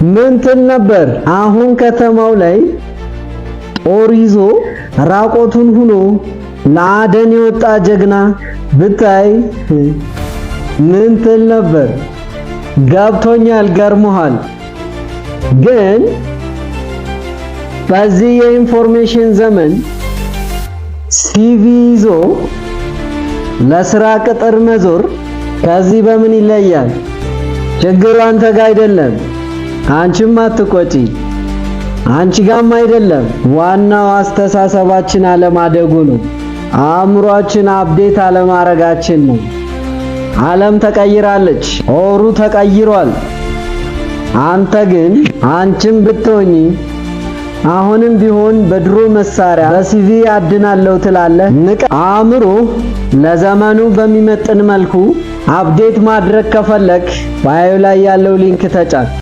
ምን ትል ነበር? አሁን ከተማው ላይ ጦር ይዞ ራቆቱን ሆኖ ለአደን የወጣ ጀግና ብታይ ምን ትል ነበር? ገብቶኛል፣ ገርሞሃል። ግን በዚህ የኢንፎርሜሽን ዘመን ሲቪ ይዞ ለስራ ቅጥር መዞር ከዚህ በምን ይለያል? ችግሩ አንተ ጋር አይደለም፣ አንቺም አትቆጪ። አንቺ ጋም አይደለም። ዋናው አስተሳሰባችን አለማደጉ ነው። አእምሯችን አፕዴት አለማረጋችን ነው። ዓለም ተቀይራለች፣ ጦሩ ተቀይሯል። አንተ ግን አንቺም ብትሆኚ አሁንም ቢሆን በድሮ መሳሪያ በሲቪ አድናለሁ ትላለህ። አእምሮ ለዘመኑ በሚመጥን መልኩ አፕዴት ማድረግ ከፈለክ ባዮ ላይ ያለው ሊንክ ተጫን።